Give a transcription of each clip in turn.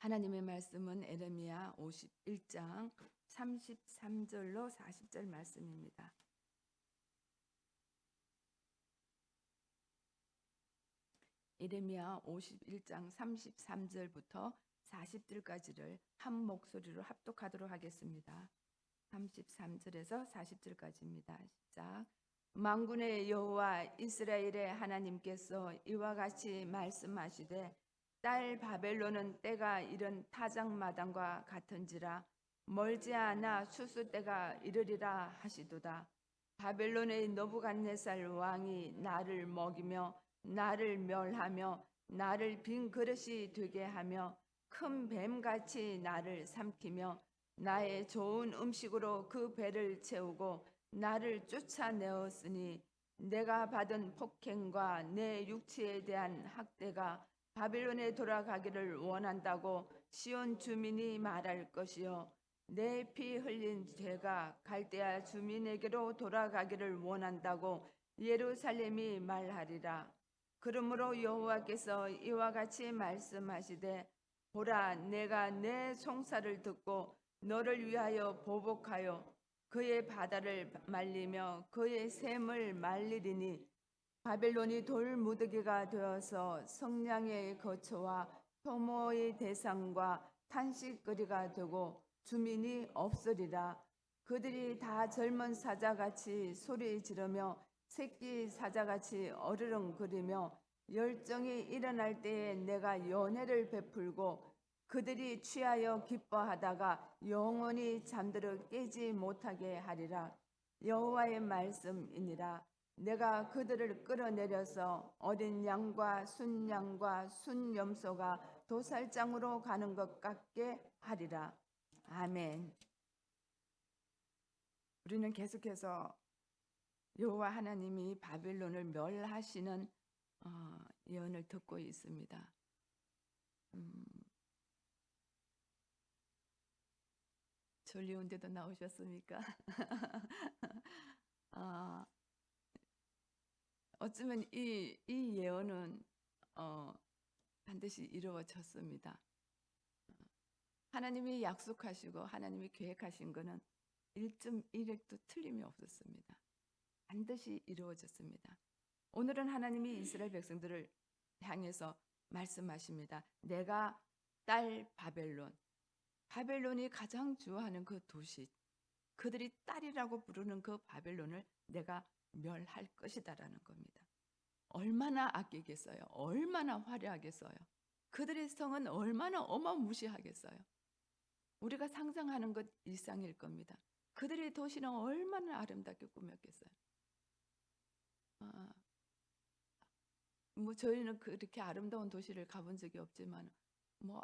하나님의 말씀은 에레미야 51장 33절로 40절 말씀입니다. 에레미야 51장 33절부터 40절까지를 한 목소리로 합독하도록 하겠습니다. 33절에서 40절까지입니다. 시작. 만군의 여호와 이스라엘의 하나님께서 이와 같이 말씀하시되 딸 바벨론은 때가 이른 타작마당과 같은지라 멀지 않아 추수 때가 이르리라 하시도다. 바벨론의 느부갓네살 왕이 나를 먹이며 나를 멸하며 나를 빈 그릇이 되게 하며 큰 뱀같이 나를 삼키며 나의 좋은 음식으로 그 배를 채우고 나를 쫓아내었으니 내가 받은 폭행과 내 육체에 대한 학대가 바벨론에 돌아가기를 원한다고 시온 주민이 말할 것이요 내 피 흘린 죄가 갈대아 주민에게로 돌아가기를 원한다고 예루살렘이 말하리라. 그러므로 여호와께서 이와 같이 말씀하시되 보라 내가 내 송사를 듣고 너를 위하여 보복하여 그의 바다를 말리며 그의 샘을 말리리니 바벨론이 돌무더기가 되어서 성량의 거처와 혐오의 대상과 탄식거리가 되고 주민이 없으리라. 그들이 다 젊은 사자같이 소리 지르며 새끼 사자같이 어르렁거리며 열정이 일어날 때에 내가 연회를 베풀고 그들이 취하여 기뻐하다가 영원히 잠들어 깨지 못하게 하리라. 여호와의 말씀이니라. 내가 그들을 끌어내려서 어린 양과 순양과 순염소가 도살장으로 가는 것 같게 하리라. 아멘. 우리는 계속해서 여호와 하나님이 바벨론을 멸하시는 예언을 듣고 있습니다. 졸리운데도 나오셨습니까? 어쩌면 이 예언은 반드시 이루어졌습니다. 하나님이 약속하시고 하나님이 계획하신 것은 1.1획도 틀림이 없었습니다. 반드시 이루어졌습니다. 오늘은 하나님이 이스라엘 백성들을 향해서 말씀하십니다. 내가 딸 바벨론이 가장 좋아하는 그 도시, 그들이 딸이라고 부르는 그 바벨론을 내가 멸할 것이다라는 겁니다. 얼마나 아끼겠어요? 얼마나 화려하겠어요? 그들의 성은 얼마나 어마무시하겠어요? 우리가 상상하는 것 일상일 겁니다. 그들의 도시는 얼마나 아름답게 꾸몄겠어요? 저희는 그렇게 아름다운 도시를 가본 적이 없지만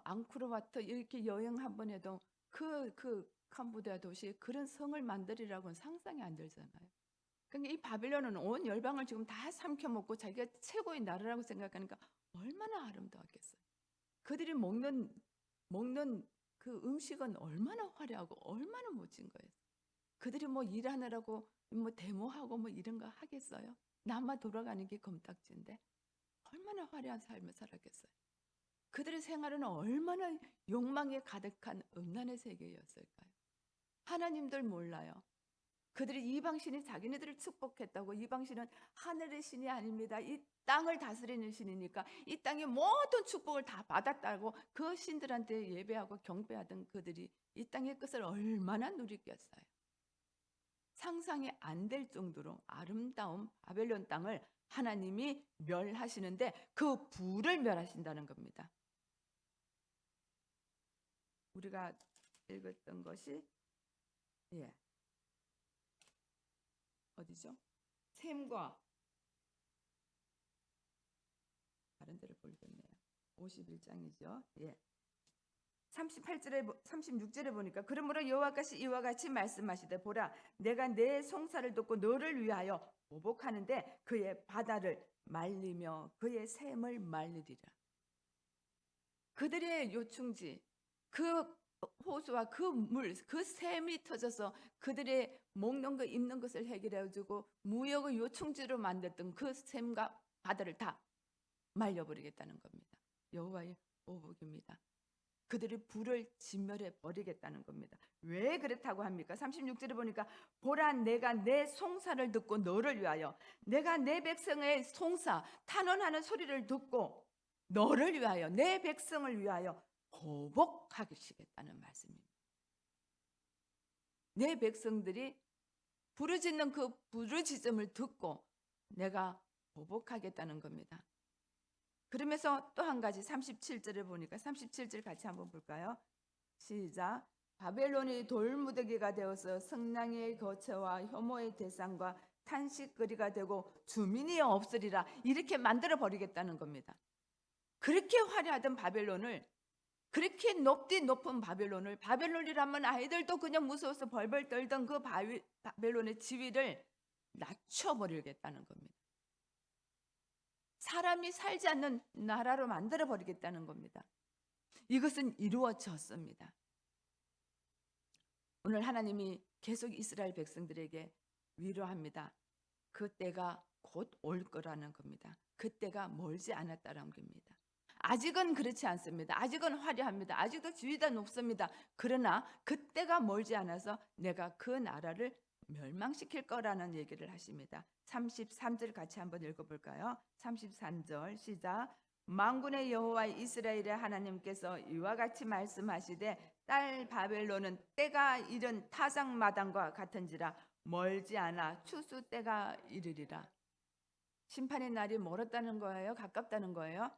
앙코르와트 이렇게 여행 한번 해도 그 캄보디아 도시에 그런 성을 만들이라고는 상상이 안 들잖아요. 그러니까 이 바빌론은 온 열방을 지금 다 삼켜먹고 자기가 최고의 나라라고 생각하니까 얼마나 아름다웠겠어요. 그들이 먹는 그 음식은 얼마나 화려하고 얼마나 멋진 거예요. 그들이 일하느라고 데모하고 이런 거 하겠어요? 남아 돌아가는 게 검딱지인데 얼마나 화려한 삶을 살았겠어요. 그들의 생활은 얼마나 욕망에 가득한 음란의 세계였을까요? 하나님들 몰라요. 그들이 이방신이 자기네들을 축복했다고. 이방신은 하늘의 신이 아닙니다. 이 땅을 다스리는 신이니까 이 땅의 모든 축복을 다 받았다고 그 신들한테 예배하고 경배하던 그들이 이 땅의 끝을 얼마나 누리겠어요. 상상이 안 될 정도로 아름다운 바벨론 땅을 하나님이 멸하시는데 그 부를 멸하신다는 겁니다. 우리가 읽었던 것이 어디죠? 샘과 다른 데를 보겠네요. 51장이죠. 38절에 36절에 보니까 그러므로 여호와께서 이와 같이 말씀하시되 보라 내가 내 송사를 듣고 너를 위하여 보복하는데 그의 바다를 말리며 그의 샘을 말리리라. 그들의 요충지 그 호수와 그 물, 그 샘이 터져서 그들의 먹는 것, 입는 것을 해결해주고 무역의 요충지로 만들었던 그 샘과 바다를 다 말려버리겠다는 겁니다. 여호와의 보복입니다. 그들이 불을 진멸해 버리겠다는 겁니다. 왜 그렇다고 합니까? 36절에 보니까 보라, 내가 내 송사를 듣고 너를 위하여, 내가 내 백성의 송사 탄원하는 소리를 듣고 너를 위하여, 내 백성을 위하여 보복하시겠다는 말씀입니다. 내 백성들이 부르짖는 그 부르짖음을 듣고 내가 보복하겠다는 겁니다. 그러면서 또 한 가지 37절을 보니까 37절 같이 한번 볼까요? 시작. 바벨론이 돌무더기가 되어서 성량의 거처와 혐오의 대상과 탄식거리가 되고 주민이 없으리라. 이렇게 만들어 버리겠다는 겁니다. 그렇게 화려하던 바벨론을, 그렇게 높은 바벨론을, 바벨론이라면 아이들도 그냥 무서워서 벌벌 떨던 그 바벨론의 지위를 낮춰버리겠다는 겁니다. 사람이 살지 않는 나라로 만들어 버리겠다는 겁니다. 이것은 이루어졌습니다. 오늘 하나님이 계속 이스라엘 백성들에게 위로합니다. 그때가 곧 올 거라는 겁니다. 그때가 멀지 않았다는 겁니다. 아직은 그렇지 않습니다. 아직은 화려합니다. 아직도 지위가 높습니다. 그러나 그때가 멀지 않아서 내가 그 나라를 멸망시킬 거라는 얘기를 하십니다. 33절 같이 한번 읽어볼까요? 33절 시작. 만군의 여호와 이스라엘의 하나님께서 이와 같이 말씀하시되 딸 바벨론은 때가 이른 타작마당과 같은지라 멀지 않아 추수 때가 이르리라. 심판의 날이 멀었다는 거예요? 가깝다는 거예요?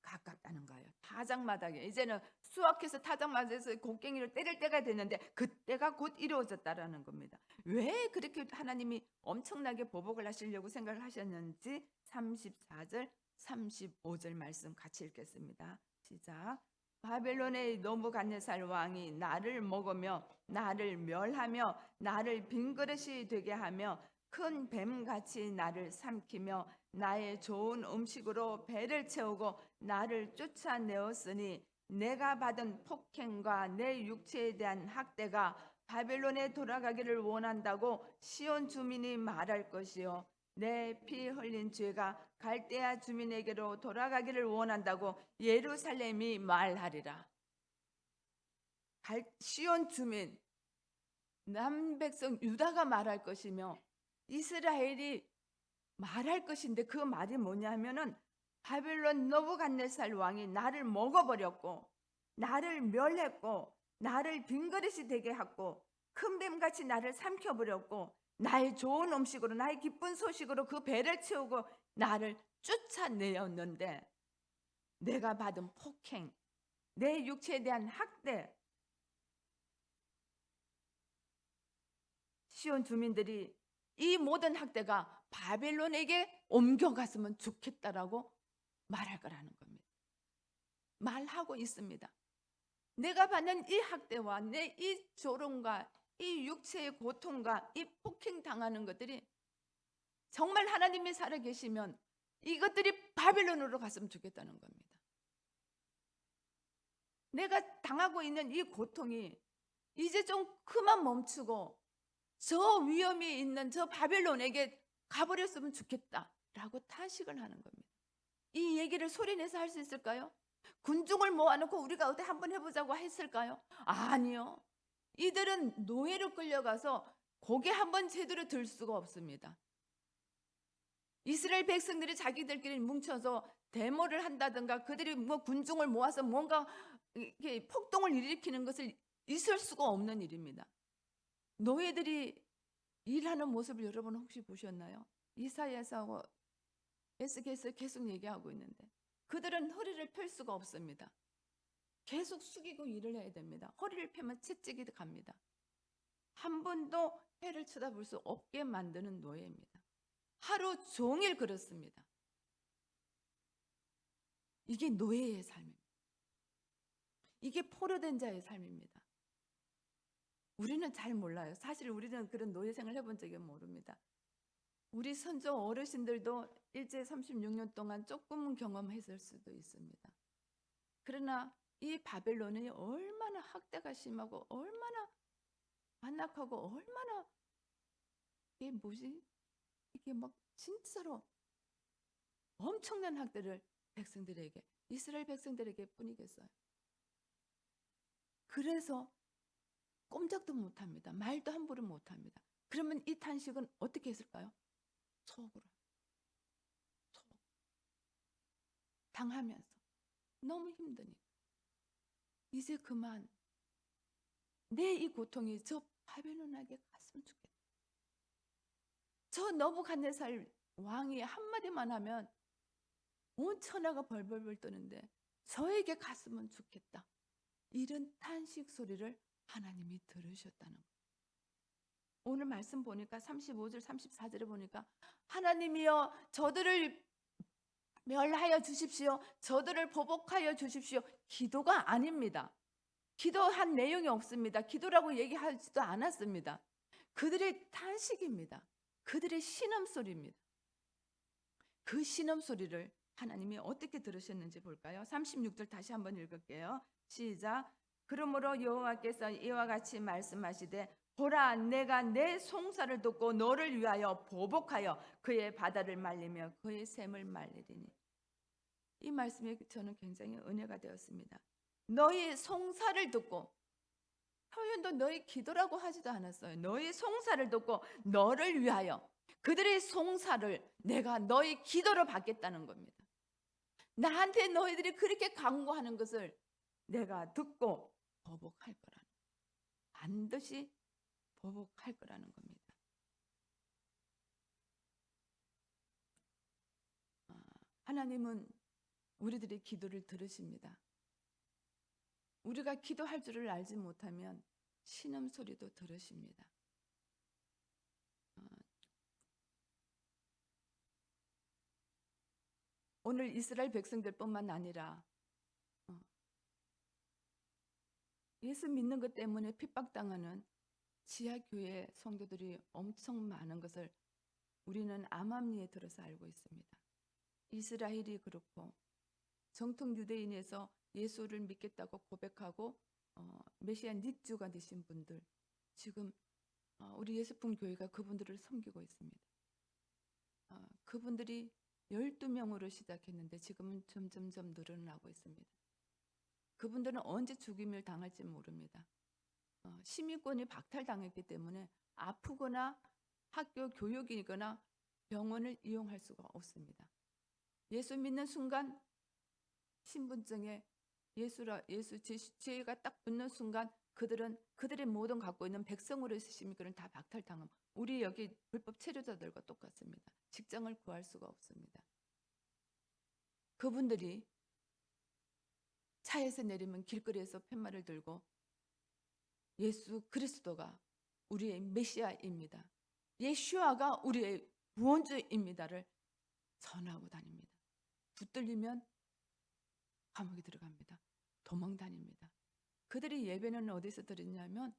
가깝다는 거예요. 타작마당에 이제는 수확해서 타작마당에서 곡괭이를 때릴 때가 됐는데 그때가 곧 이루어졌다라는 겁니다. 왜 그렇게 하나님이 엄청나게 보복을 하시려고 생각을 하셨는지 34절 35절 말씀 같이 읽겠습니다. 시작. 바벨론의 노부갓네살 왕이 나를 먹으며 나를 멸하며 나를 빈그릇이 되게 하며 큰 뱀같이 나를 삼키며 나의 좋은 음식으로 배를 채우고 나를 쫓아내었으니 내가 받은 폭행과 내 육체에 대한 학대가 바벨론에 돌아가기를 원한다고 시온 주민이 말할 것이요 내 피 흘린 죄가 갈대아 주민에게로 돌아가기를 원한다고 예루살렘이 말하리라. 시온 주민, 남백성 유다가 말할 것이며 이스라엘이 말할 것인데 그 말이 뭐냐면은 바벨론 너부갓네살 왕이 나를 먹어버렸고 나를 멸했고 나를 빈그릇이 되게 했고 큰 뱀같이 나를 삼켜버렸고 나의 좋은 음식으로 나의 기쁜 소식으로 그 배를 채우고 나를 쫓아내었는데 내가 받은 폭행, 내 육체에 대한 학대, 시온 주민들이 이 모든 학대가 바벨론에게 옮겨갔으면 좋겠다라고 말할 거라는 겁니다. 말하고 있습니다. 내가 받는 이 학대와 내 이 조롱과 이 육체의 고통과 이 폭행 당하는 것들이 정말 하나님이 살아계시면 이것들이 바벨론으로 갔으면 좋겠다는 겁니다. 내가 당하고 있는 이 고통이 이제 좀 그만 멈추고 저 위험이 있는 저 바벨론에게 가버렸으면 좋겠다라고 탄식을 하는 겁니다. 이 얘기를 소리내서 할 수 있을까요? 군중을 모아놓고 우리가 어디 한번 해보자고 했을까요? 아니요. 이들은 노예로 끌려가서 고개 한번 제대로 들 수가 없습니다. 이스라엘 백성들이 자기들끼리 뭉쳐서 데모를 한다든가 그들이 뭐 군중을 모아서 뭔가 이렇게 폭동을 일으키는 것을 있을 수가 없는 일입니다. 노예들이 일하는 모습을 여러분 혹시 보셨나요? 이사야서 에스겔서 계속 얘기하고 있는데 그들은 허리를 펼 수가 없습니다. 계속 숙이고 일을 해야 됩니다. 허리를 펴면 채찍이 갑니다. 한 번도 해를 쳐다볼 수 없게 만드는 노예입니다. 하루 종일 그렇습니다. 이게 노예의 삶입니다. 이게 포로된 자의 삶입니다. 우리는 잘 몰라요. 사실 우리는 그런 노예 생활을 해본 적이 모릅니다. 우리 선조 어르신들도 일제 36년 동안 조금은 경험했을 수도 있습니다. 그러나 이 바벨론이 얼마나 학대가 심하고 얼마나 반락하고 얼마나 이게 막 진짜로 엄청난 학대를 백성들에게, 이스라엘 백성들에게 뿐이겠어요. 그래서 꼼짝도 못합니다. 말도 함부로 못합니다. 그러면 이 탄식은 어떻게 했을까요? 속으로 당하면서 너무 힘드니까 이제 그만 내 이 고통이 저 바벨론에게 갔으면 좋겠다. 저 너부갓네살 왕이 한마디만 하면 온 천하가 벌벌벌 떠는데 저에게 갔으면 좋겠다. 이런 탄식 소리를 하나님이 들으셨다는 거예요. 오늘 말씀 보니까 35절 34절에 보니까 하나님이여 저들을 멸하여 주십시오. 저들을 보복하여 주십시오. 기도가 아닙니다. 기도한 내용이 없습니다. 기도라고 얘기하지도 않았습니다. 그들의 탄식입니다. 그들의 신음소리입니다. 그 신음소리를 하나님이 어떻게 들으셨는지 볼까요? 36절 다시 한번 읽을게요. 시작. 그러므로 여호와께서 이와 같이 말씀하시되 보라 내가 내 송사를 듣고 너를 위하여 보복하여 그의 바다를 말리며 그의 샘을 말리리니. 이 말씀이 저는 굉장히 은혜가 되었습니다. 너희 송사를 듣고, 표현도 너희 기도라고 하지도 않았어요. 너희 송사를 듣고 너를 위하여, 그들의 송사를 내가 너희 기도로 받겠다는 겁니다. 나한테 너희들이 그렇게 간구하는 것을 내가 듣고 보복할 거라는, 반드시 보복할 거라는 겁니다. 하나님은 우리들의 기도를 들으십니다. 우리가 기도할 줄을 알지 못하면 신음소리도 들으십니다. 오늘 이스라엘 백성들뿐만 아니라 예수 믿는 것 때문에 핍박당하는 지하교회 성도들이 엄청 많은 것을 우리는 암암리에 들어서 알고 있습니다. 이스라엘이 그렇고 정통 유대인에서 예수를 믿겠다고 고백하고 메시아 닉주가 되신 분들, 지금 우리 예수품 교회가 그분들을 섬기고 있습니다. 그분들이 12명으로 시작했는데 지금은 점점점 늘어나고 있습니다. 그분들은 언제 죽임을 당할지 모릅니다. 시민권이 박탈당했기 때문에 아프거나 학교 교육이거나 병원을 이용할 수가 없습니다. 예수 믿는 순간 신분증에 예수 죄가 딱 붙는 순간 그들의 모든 갖고 있는 백성으로의 시민권을 다 박탈당함. 우리 여기 불법 체류자들과 똑같습니다. 직장을 구할 수가 없습니다. 그분들이 차에서 내리면 길거리에서 팻말을 들고 예수 그리스도가 우리의 메시아입니다. 예슈아가 우리의 구원주입니다를 전하고 다닙니다. 붙들리면 감옥에 들어갑니다. 도망 다닙니다. 그들이 예배는 어디서 드리냐면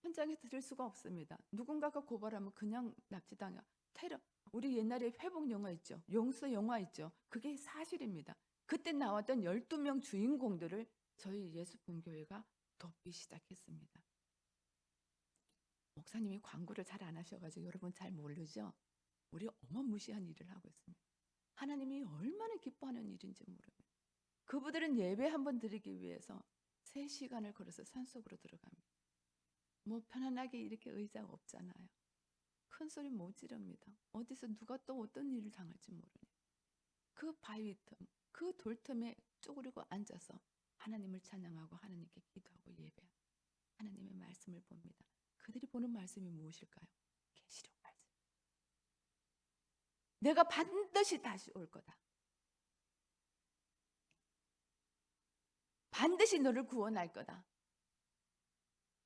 현장에 드릴 수가 없습니다. 누군가가 고발하면 그냥 납치당해. 테러. 우리 옛날에 회복 영화 있죠. 용서 영화 있죠. 그게 사실입니다. 그때 나왔던 12명 주인공들을 저희 예수분교회가 돕기 시작했습니다. 목사님이 광고를 잘 안 하셔가지고 여러분 잘 모르죠? 우리 어마무시한 일을 하고 있습니다. 하나님이 얼마나 기뻐하는 일인지 모릅니다. 그분들은 예배 한번 드리기 위해서 3시간을 걸어서 산속으로 들어갑니다. 뭐 편안하게 이렇게 의자가 없잖아요. 큰 소리 못 지릅니다. 어디서 누가 또 어떤 일을 당할지 모르니 그 바위 틈, 그 돌틈에 쪼그리고 앉아서 하나님을 찬양하고 하나님께 기도하고 예배하고 하나님의 말씀을 봅니다. 그들이 보는 말씀이 무엇일까요? 계시록 말씀. 내가 반드시 다시 올 거다. 반드시 너를 구원할 거다.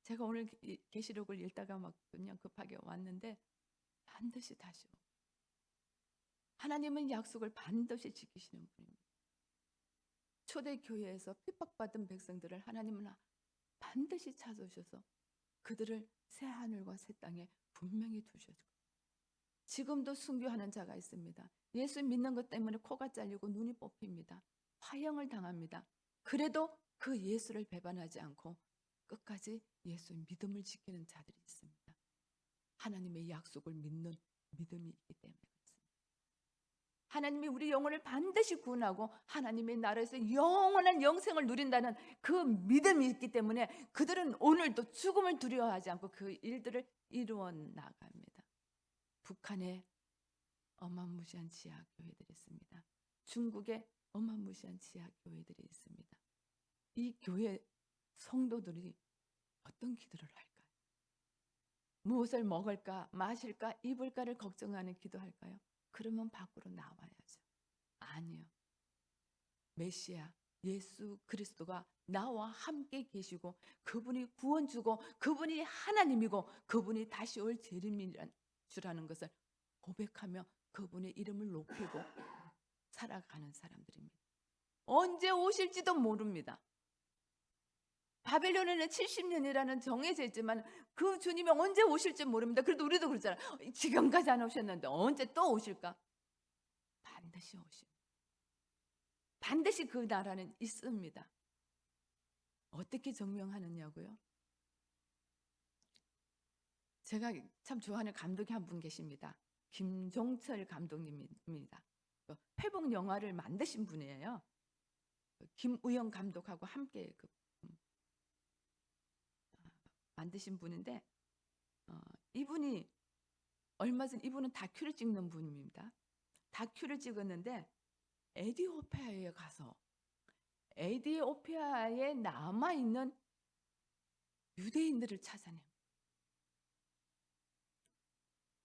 제가 오늘 계시록을 읽다가 막 그냥 급하게 왔는데 반드시 다시 오. 하나님은 약속을 반드시 지키시는 분입니다. 초대교회에서 핍박받은 백성들을 하나님은 반드시 찾으셔서 그들을 새 하늘과 새 땅에 분명히 두셔주고, 지금도 순교하는 자가 있습니다. 예수 믿는 것 때문에 코가 잘리고 눈이 뽑힙니다. 화형을 당합니다. 그래도 그 예수를 배반하지 않고 끝까지 예수 믿음을 지키는 자들이 있습니다. 하나님의 약속을 믿는 믿음이 있기 때문에 그렇습니다. 하나님이 우리 영혼을 반드시 구원하고 하나님의 나라에서 영원한 영생을 누린다는 그 믿음이 있기 때문에 그들은 오늘도 죽음을 두려워하지 않고 그 일들을 이루어 나갑니다. 북한에 어마무시한 지하교회들이 있습니다. 중국에 어마무시한 지하교회들이 있습니다. 이 교회 성도들이 어떤 기도를 할까요? 무엇을 먹을까, 마실까, 입을까를 걱정하는 기도할까요? 그러면 밖으로 나와야죠. 아니요. 메시아 예수 그리스도가 나와 함께 계시고 그분이 구원 주고 그분이 하나님이고 그분이 다시 올 재림이란 주라는 것을 고백하며 그분의 이름을 높이고 살아가는 사람들입니다. 언제 오실지도 모릅니다. 바벨론에는 70년이라는 정해져 있지만 그 주님이 언제 오실지 모릅니다. 그래도 우리도 그러잖아요. 지금까지 안 오셨는데 언제 또 오실까? 반드시 오십니다. 반드시 그 나라는 있습니다. 어떻게 증명하느냐고요? 제가 참 좋아하는 감독이 한 분 계십니다. 김종철 감독님입니다. 회복 영화를 만드신 분이에요. 김우영 감독하고 함께 만드신 분인데 이분이 얼마 전 이분은 다큐를 찍는 분입니다. 다큐를 찍었는데 에티오피아에 가서 에티오피아에 남아있는 유대인들을 찾아냅니다.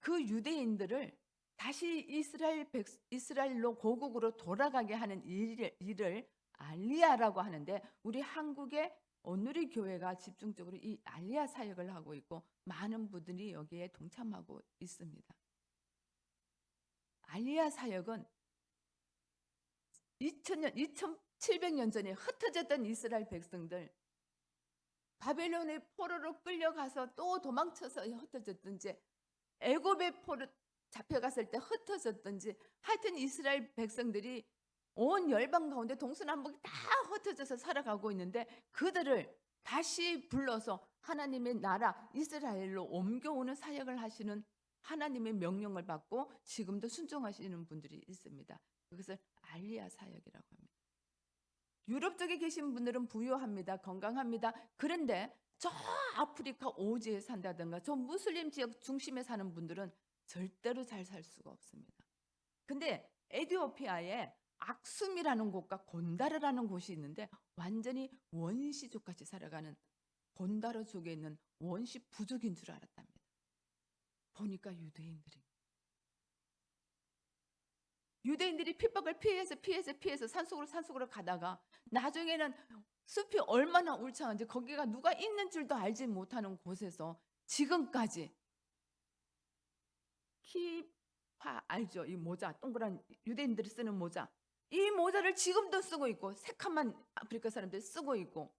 그 유대인들을 다시 이스라엘로 고국으로 돌아가게 하는 일을 알리야라고 하는데 우리 한국의 온누리 교회가 집중적으로 이 알리야 사역을 하고 있고 많은 분들이 여기에 동참하고 있습니다. 알리야 사역은 2700년 전에 흩어졌던 이스라엘 백성들 바벨론의 포로로 끌려가서 또 도망쳐서 흩어졌든지 애굽의 포로 잡혀갔을 때 흩어졌든지 하여튼 이스라엘 백성들이 온 열방 가운데 동서남북이 다 흩어져서 살아가고 있는데 그들을 다시 불러서 하나님의 나라 이스라엘로 옮겨오는 사역을 하시는 하나님의 명령을 받고 지금도 순종하시는 분들이 있습니다. 그것을 알리야 사역이라고 합니다. 유럽 쪽에 계신 분들은 부유합니다. 건강합니다. 그런데 저 아프리카 오지에 산다든가 저 무슬림 지역 중심에 사는 분들은 절대로 잘 살 수가 없습니다. 근데 에티오피아에 악숨이라는 곳과 곤다르라는 곳이 있는데 완전히 원시족같이 살아가는 곤다르족에 있는 원시 부족인 줄 알았답니다. 보니까 유대인들이 핍박을 피해서 산속으로 가다가 나중에는 숲이 얼마나 울창한지 거기가 누가 있는 줄도 알지 못하는 곳에서 지금까지 키파 알죠? 이 모자 동그란 유대인들이 쓰는 모자 이 모자를 지금도 쓰고 있고 새카만 아프리카 사람들이 쓰고 있고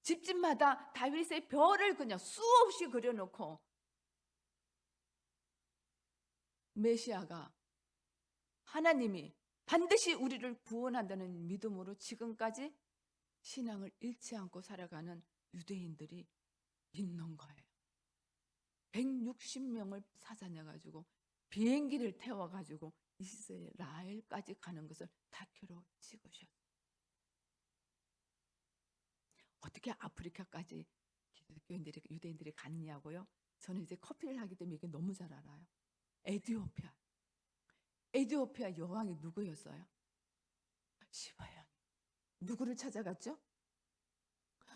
집집마다 다윗의 별을 그냥 수없이 그려놓고 메시아가 하나님이 반드시 우리를 구원한다는 믿음으로 지금까지 신앙을 잃지 않고 살아가는 유대인들이 있는 거예요. 160명을 찾아내가지고 비행기를 태워가지고 이스라엘까지 가는 것을 다큐로 찍으셨어요. 어떻게 아프리카까지 기독교인들이 유대인들이 갔냐고요? 저는 이제 커피를 하기 때문에 이게 너무 잘 알아요. 에티오피아 여왕이 누구였어요? 시바양이. 누구를 찾아갔죠?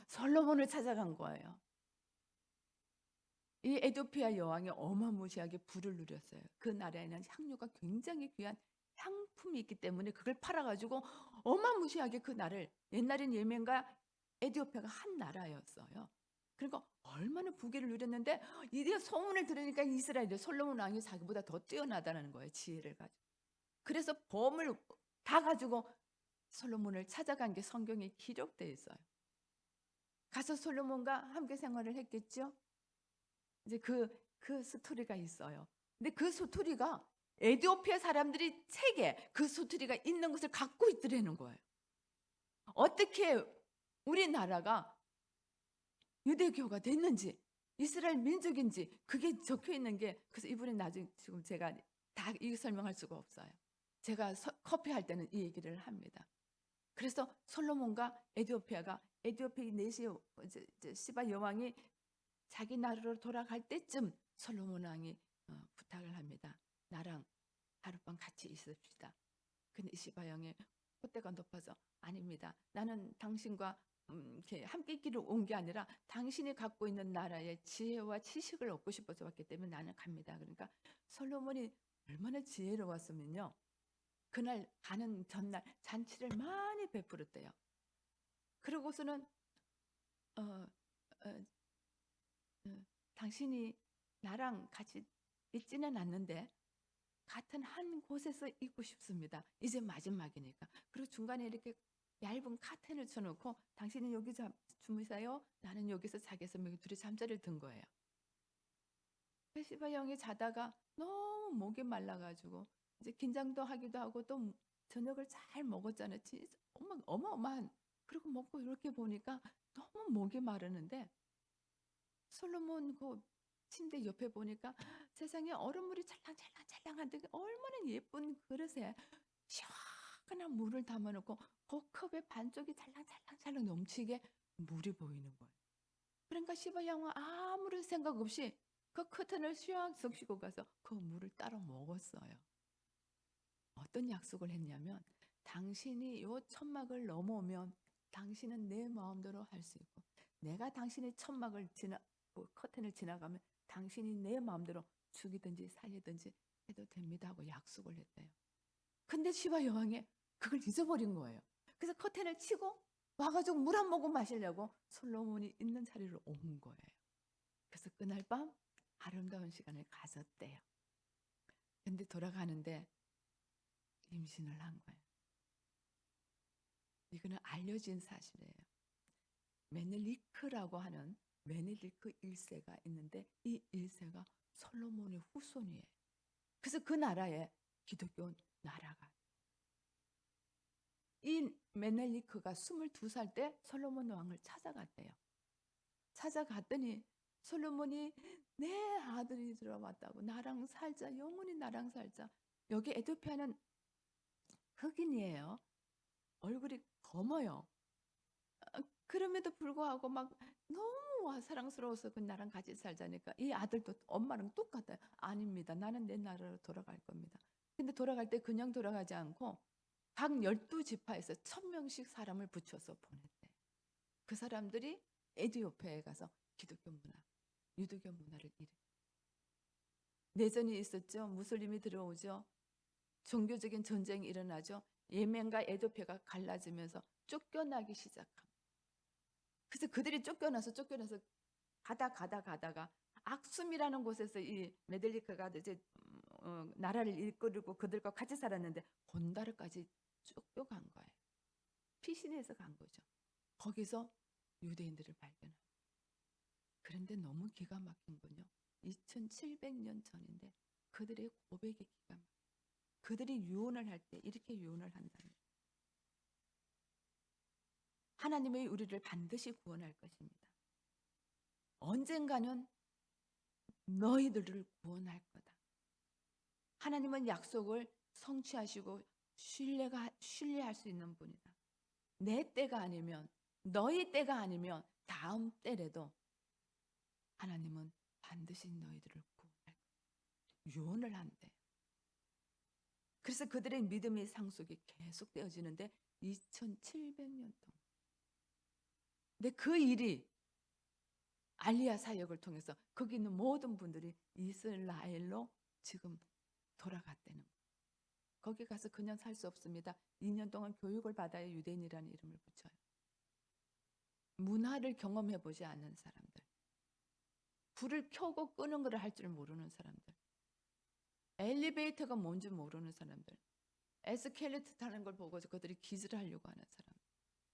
솔로몬을 찾아간 거예요. 이 에티오피아 여왕이 어마무시하게 부를 누렸어요. 그 나라에는 향료가 굉장히 귀한 향품이 있기 때문에 그걸 팔아가지고 어마무시하게 그 나라를 옛날엔 예멘과 에티오피아가 한 나라였어요. 그러니까 얼마나 부귀를 누렸는데 이제 소문을 들으니까 이스라엘의 솔로몬 왕이 자기보다 더 뛰어나다는 거예요. 지혜를 가지고. 그래서 범을 다 가지고 솔로몬을 찾아간 게 성경에 기록되어 있어요. 가서 솔로몬과 함께 생활을 했겠죠. 이제 그 스토리가 있어요. 근데 그 스토리가 에티오피아 사람들이 책에 그 스토리가 있는 것을 갖고 있더라는 거예요. 어떻게 우리나라가 유대교가 됐는지 이스라엘 민족인지 그게 적혀 있는 게 그래서 이분이 나중에 지금 제가 다 이 설명할 수가 없어요. 제가 커피 할 때는 이 얘기를 합니다. 그래서 솔로몬과 에티오피아 내시 이제 시바 여왕이 자기 나라로 돌아갈 때쯤 솔로몬 왕이 부탁을 합니다. 나랑 하룻밤 같이 있읍시다. 근데 시바 왕의 콧대가 높아서 아닙니다. 나는 당신과 이렇게 함께 있기를 온 게 아니라 당신이 갖고 있는 나라의 지혜와 지식을 얻고 싶어서 왔기 때문에 나는 갑니다. 그러니까 솔로몬이 얼마나 지혜로웠으면요. 그날 가는 전날 잔치를 많이 베풀었대요. 그러고서는 어, 어, 당신이 나랑 같이 있지는 않는데 같은 한 곳에서 있고 싶습니다. 이제 마지막이니까. 그리고 중간에 이렇게 얇은 카텐을 쳐놓고 당신은 여기 주무세요. 나는 여기서 자겠으면 여기 둘이 잠자리를 든 거예요. 시바 형이 자다가 너무 목이 말라가지고 이제 긴장도 하기도 하고 또 저녁을 잘 먹었잖아요. 진짜 어마어마한. 그리고 먹고 이렇게 보니까 너무 목이 마르는데 솔로몬 그 침대 옆에 보니까 세상에 얼음물이 찰랑찰랑찰랑한데 얼마나 예쁜 그릇에 시원한 물을 담아놓고 그 컵의 반쪽이 찰랑찰랑찰랑 넘치게 물이 보이는 거예요. 그러니까 시바 양은 아무런 생각 없이 그 커튼을 휘황 쏘시고 가서 그 물을 따로 먹었어요. 어떤 약속을 했냐면 당신이 요 천막을 넘어오면 당신은 내 마음대로 할 수 있고 내가 당신의 천막을 커튼을 지나가면 당신이 내 마음대로 죽이든지 살리든지 해도 됩니다 하고 약속을 했대요. 근데 시바 여왕이 그걸 잊어버린 거예요. 그래서 커튼을 치고 와가지고 물 한 모금 마시려고 솔로몬이 있는 자리로 온 거예요. 그래서 그날 밤 아름다운 시간을 가졌대요. 근데 돌아가는데 임신을 한 거예요. 이거는 알려진 사실이에요. 메넬리크라고 하는 메넬리크 1세가 있는데 이 1세가 솔로몬의 후손이에요. 그래서 그 나라에 기독교 나라가 이 메넬리크가 22살 때 솔로몬 왕을 찾아갔대요. 찾아갔더니 솔로몬이 내 아들이 들어왔다고 나랑 살자 영원히 나랑 살자. 여기 에티오피아는 흑인이에요. 얼굴이 검어요. 그럼에도 불구하고 막 너무 사랑스러워서 그 나랑 같이 살자니까 이 아들도 엄마랑 똑같아요. 아닙니다. 나는 내 나라로 돌아갈 겁니다. 근데 돌아갈 때 그냥 돌아가지 않고 각 12지파에서 1000명씩 사람을 붙여서 보냈대. 그 사람들이 에티오피아에 가서 기독교 문화, 유대교 문화를 일으켜. 내전이 있었죠. 무슬림이 들어오죠. 종교적인 전쟁이 일어나죠. 예멘과 에티오피아가 갈라지면서 쫓겨나기 시작합니다. 그래서 그들이 쫓겨나서 가다가 악숨이라는 곳에서 이 메델리크가 이제 나라를 이끌고 그들과 같이 살았는데 gond다르까지 쫓겨간 거예요. 피신해서 간 거죠. 거기서 유대인들을 발견합니다. 그런데 너무 기가 막힌 건요. 2700년 전인데 그들의 고백이 기가 막혀요. 그들이 유언을 할 때 이렇게 유언을 한다는 거예요. 하나님의 우리를 반드시 구원할 것입니다. 언젠가는 너희들을 구원할 거다. 하나님은 약속을 성취하시고 신뢰할 수 있는 분이다. 내 때가 아니면 너희 때가 아니면 다음 때라도 하나님은 반드시 너희들을 구원할 거다. 유언을 한대. 그래서 그들의 믿음의 상속이 계속되어지는데 2700년 동안. 근데 그 일이 알리야 사역을 통해서 거기 있는 모든 분들이 이스라엘로 지금 돌아갔다는 거예요. 거기 가서 그냥 살 수 없습니다. 2년 동안 교육을 받아야 유대인이라는 이름을 붙여요. 문화를 경험해 보지 않은 사람들, 불을 켜고 끄는 걸 할 줄 모르는 사람들, 엘리베이터가 뭔지 모르는 사람들, 에스컬레이터 타는 걸 보고 그들이 기절을 하려고 하는 사람,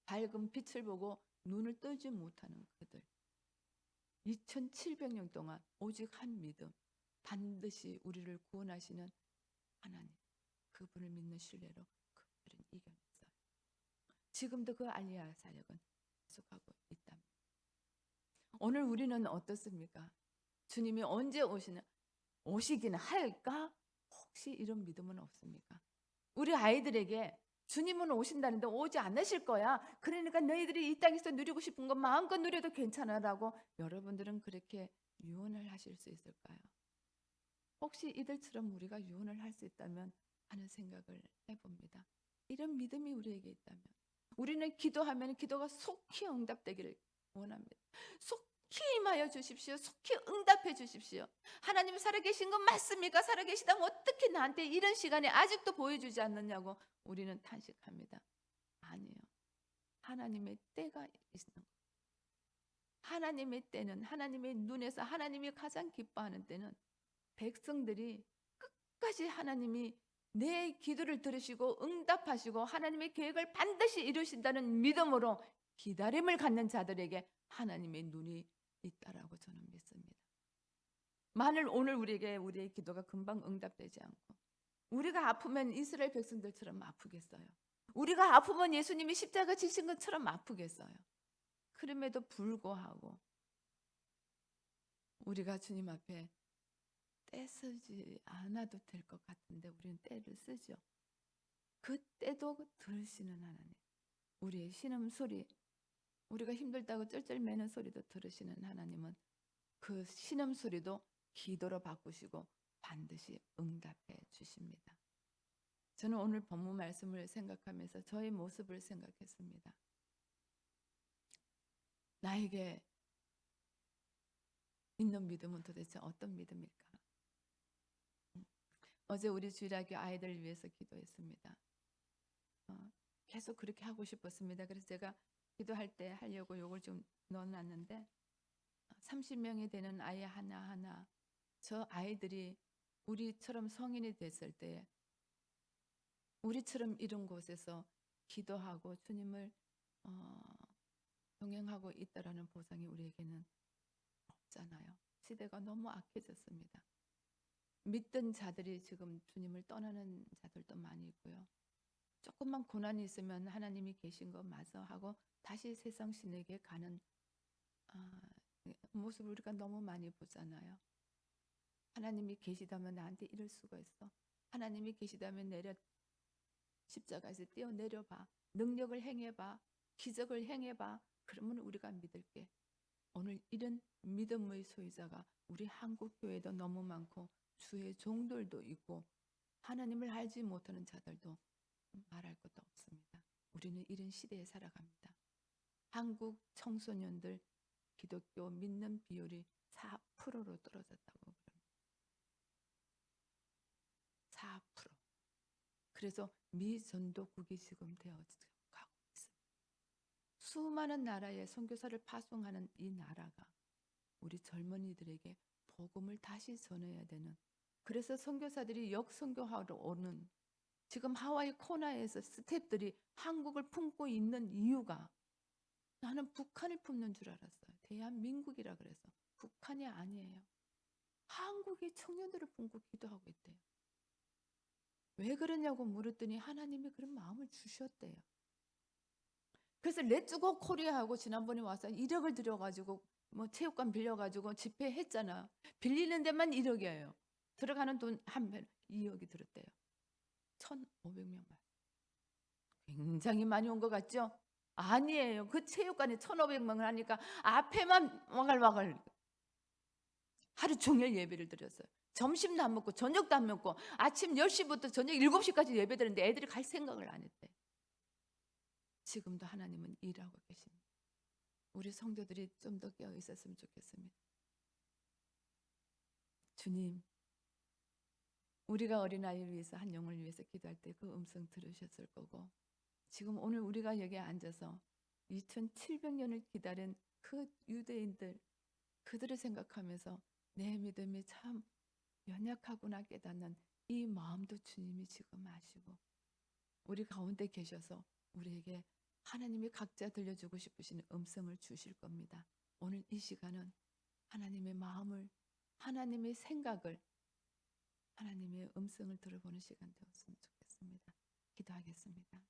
밝은 빛을 보고 눈을 뜨지 못하는 그들. 2700년 동안 오직 한 믿음, 반드시 우리를 구원하시는 하나님, 그분을 믿는 신뢰로 그들은 이겨냈어요. 지금도 그 알리야 사역은 계속하고 있답니다. 오늘 우리는 어떻습니까? 주님이 언제 오시기는 할까? 혹시 이런 믿음은 없습니까? 우리 아이들에게 주님은 오신다는데 오지 않으실 거야. 그러니까 너희들이 이 땅에서 누리고 싶은 건 마음껏 누려도 괜찮아라고 여러분들은 그렇게 유언을 하실 수 있을까요? 혹시 이들처럼 우리가 유언을 할 수 있다면 하는 생각을 해봅니다. 이런 믿음이 우리에게 있다면 우리는 기도하면 기도가 속히 응답되기를 원합니다. 속히 임하여 주십시오. 속히 응답해 주십시오. 하나님 살아계신 건 맞습니까? 살아계시다면 어떻게 나한테 이런 시간에 아직도 보여주지 않느냐고 우리는 탄식합니다. 아니에요. 하나님의 때가 있는 거예요. 하나님의 때는 하나님의 눈에서 하나님이 가장 기뻐하는 때는 백성들이 끝까지 하나님이 내 기도를 들으시고 응답하시고 하나님의 계획을 반드시 이루신다는 믿음으로 기다림을 갖는 자들에게 하나님의 눈이 있다라고 저는 믿습니다. 만일 오늘 우리의 기도가 금방 응답되지 않고 우리가 아프면 이스라엘 백성들처럼 아프겠어요? 우리가 아프면 예수님이 십자가 지신 것처럼 아프겠어요? 그럼에도 불구하고 우리가 주님 앞에 떼 쓰지 않아도 될 것 같은데 우리는 떼를 쓰죠. 그 때도 들으시는 하나님. 우리의 신음소리, 우리가 힘들다고 쩔쩔매는 소리도 들으시는 하나님은 그 신음소리도 기도로 바꾸시고 반드시 응답해 주십니다. 저는 오늘 본문 말씀을 생각하면서 저의 모습을 생각했습니다. 나에게 있는 믿음은 도대체 어떤 믿음일까? 어제 우리 주일학교 아이들 위해서 기도했습니다. 계속 그렇게 하고 싶었습니다. 그래서 제가 기도할 때 하려고 요걸 좀 넣어놨는데 30명이 되는 아이 하나하나 저 아이들이 우리처럼 성인이 됐을 때 우리처럼 이런 곳에서 기도하고 주님을 동행하고 있다라는 보상이 우리에게는 없잖아요. 시대가 너무 악해졌습니다. 믿던 자들이 지금 주님을 떠나는 자들도 많이 있고요. 조금만 고난이 있으면 하나님이 계신 거 맞아 하고 다시 세상 신에게 가는 모습을 우리가 너무 많이 보잖아요. 하나님이 계시다면 나한테 이럴 수가 있어. 하나님이 계시다면 십자가에서 뛰어내려봐. 능력을 행해봐. 기적을 행해봐. 그러면 우리가 믿을게. 오늘 이런 믿음의 소유자가 우리 한국 교회도 너무 많고 주의 종들도 있고 하나님을 알지 못하는 자들도 말할 것도 없습니다. 우리는 이런 시대에 살아갑니다. 한국 청소년들 기독교 믿는 비율이 4%로 떨어졌다고 그럽니다. 4%. 그래서 미전도국이 지금 되어 가고 있습니다. 수많은 나라에 선교사를 파송하는 이 나라가 우리 젊은이들에게 복음을 다시 전해야 되는, 그래서 선교사들이 역선교하러 오는, 지금 하와이 코나에서 스태프들이 한국을 품고 있는 이유가 나는 북한을 품는 줄 알았어요. 대한민국이라 그래서 북한이 아니에요. 한국이 청년들을 품고 기도하고 있대요. 왜 그러냐고 물었더니 하나님이 그런 마음을 주셨대요. 그래서 렛츠고 코리아하고 지난번에 와서 1억을 들여가지고 뭐 체육관 빌려가지고 집회했잖아. 빌리는 데만 1억이에요. 들어가는 돈 한 배 2억이 들었대요. 1,500명. 굉장히 많이 온 것 같죠? 아니에요. 그 체육관에 1,500명을 하니까 앞에만 와글와글 하루 종일 예배를 드렸어요. 점심도 안 먹고 저녁도 안 먹고 아침 10시부터 저녁 7시까지 예배 드렸는데 애들이 갈 생각을 안 했대. 지금도 하나님은 일하고 계십니다. 우리 성도들이 좀 더 깨어 있었으면 좋겠습니다. 주님, 우리가 어린아이를 위해서 한 영혼을 위해서 기도할 때 그 음성 들으셨을 거고 지금 오늘 우리가 여기에 앉아서 2700년을 기다린 그 유대인들, 그들을 생각하면서 내 믿음이 참 연약하구나 깨닫는 이 마음도 주님이 지금 아시고 우리 가운데 계셔서 우리에게 하나님이 각자 들려주고 싶으신 음성을 주실 겁니다. 오늘 이 시간은 하나님의 마음을, 하나님의 생각을, 하나님의 음성을 들어보는 시간 되었으면 좋겠습니다. 기도하겠습니다.